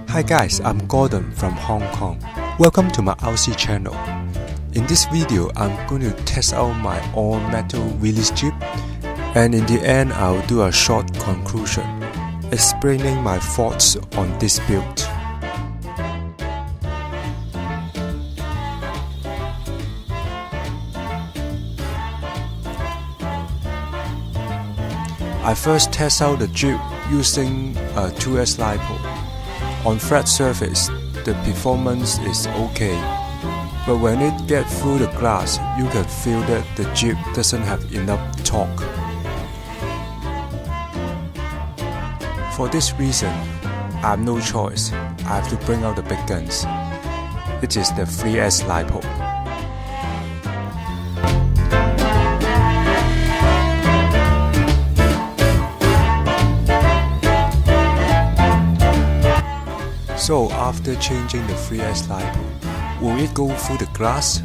Hi guys, I'm Gordon from Hong Kong. Welcome to my RC channel. In this video, I'm going to test out my all-metal Willys Jeep, and in the end, I'll do a short conclusion, explaining my thoughts on this build. I first test out the Jeep using a 2S LiPo. On flat surface, the performance is okay, but when it gets through the glass, you can feel that the Jeep doesn't have enough torque. For this reason, I have no choice. I have to bring out the big guns. It is the 3S LiPo. So after changing the 3S LiPo, will it go through the glass?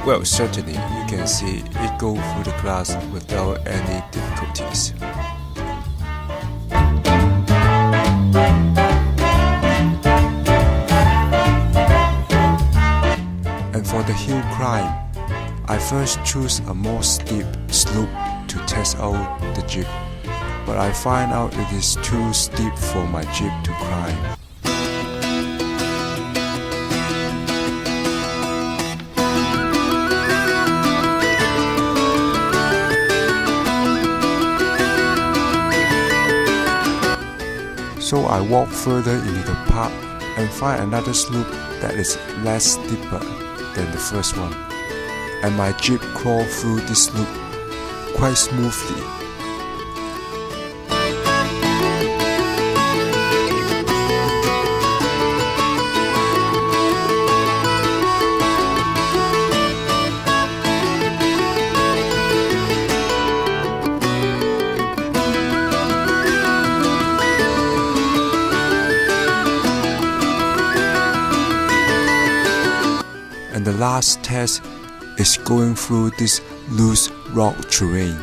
Well, certainly you can see it go through the glass without any difficulties. And for the hill climb, I first choose a more steep slope to test out the Jeep, but I find out it is too steep for my Jeep to climb. So I walk further into the park and find another slope that is less steeper than the first one, and my Jeep crawled through this slope quite smoothly. And the last test is going through this loose rock terrain.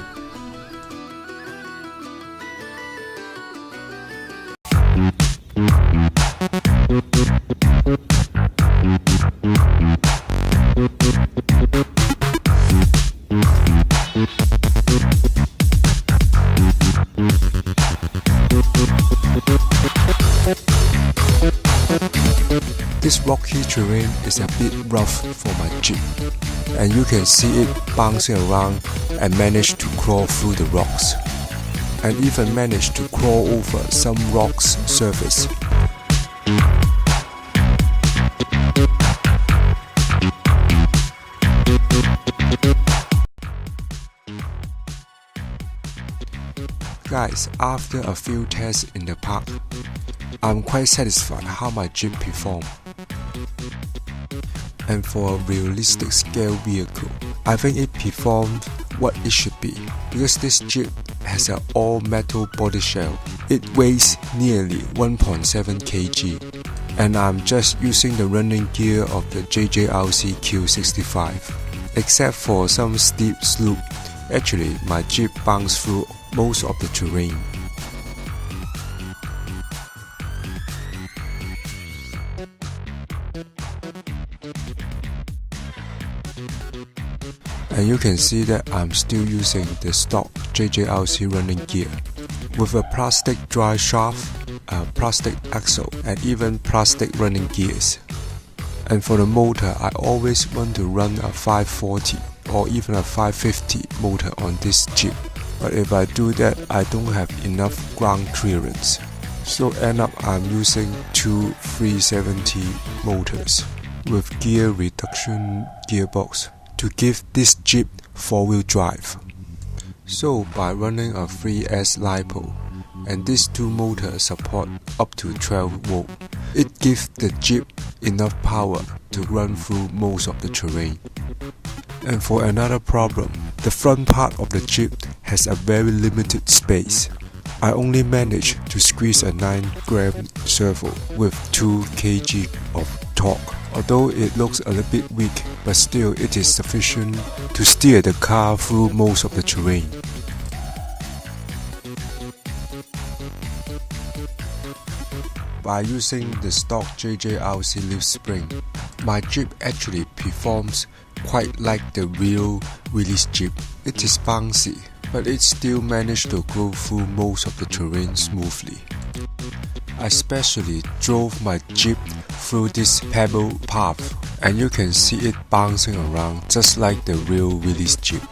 This rocky terrain is a bit rough for my Jeep, and you can see it bouncing around and manage to crawl through the rocks, and even manage to crawl over some rocks surface. Guys, after a few tests in the park, I'm quite satisfied how my Jeep performed. And for a realistic scale vehicle, I think it performed what it should be, because this Jeep has an all-metal body shell. It weighs nearly 1.7 kg, and I'm just using the running gear of the JJRC Q65. Except for some steep slope, actually my Jeep bounced through most of the terrain. And you can see that I'm still using the stock JJRC running gear with a plastic drive shaft, a plastic axle, and even plastic running gears. And for the motor, I always want to run a 540 or even a 550 motor on this Jeep, but if I do that, I don't have enough ground clearance. So end up I'm using two 370 motors with gear reduction gearbox to give this Jeep 4-wheel drive. So by running a 3S LiPo, and these two motors support up to 12 volt, it gives the Jeep enough power to run through most of the terrain. And for another problem, the front part of the Jeep has a very limited space. I only managed to squeeze a 9-gram servo with 2 kg of torque. Although it looks a little bit weak, but still it is sufficient to steer the car through most of the terrain. by using the stock JJRC leaf spring, my Jeep actually performs quite like the real Willys Jeep. It is bouncy, but it still managed to go through most of the terrain smoothly. I especially drove my Jeep through this pebble path, and you can see it bouncing around just like the real Willys Jeep.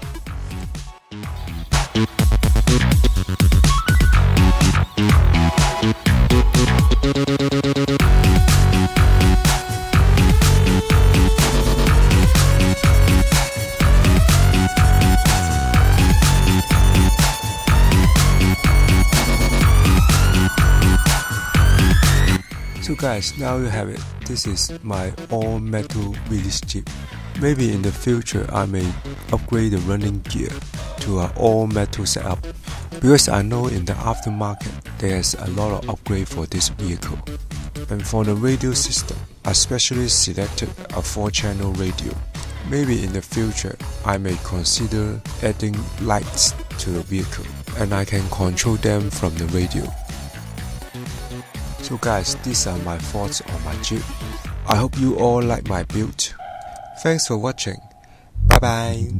So guys, now you have it. This is my all-metal Willys Jeep. Maybe in the future I may upgrade the running gear to an all-metal setup, because I know in the aftermarket there's a lot of upgrade for this vehicle. And for the radio system, I specially selected a 4-channel radio. Maybe in the future I may consider adding lights to the vehicle, and I can control them from the radio. So guys, these are my thoughts on my Jeep. I hope you all like my build. Thanks for watching. Bye bye.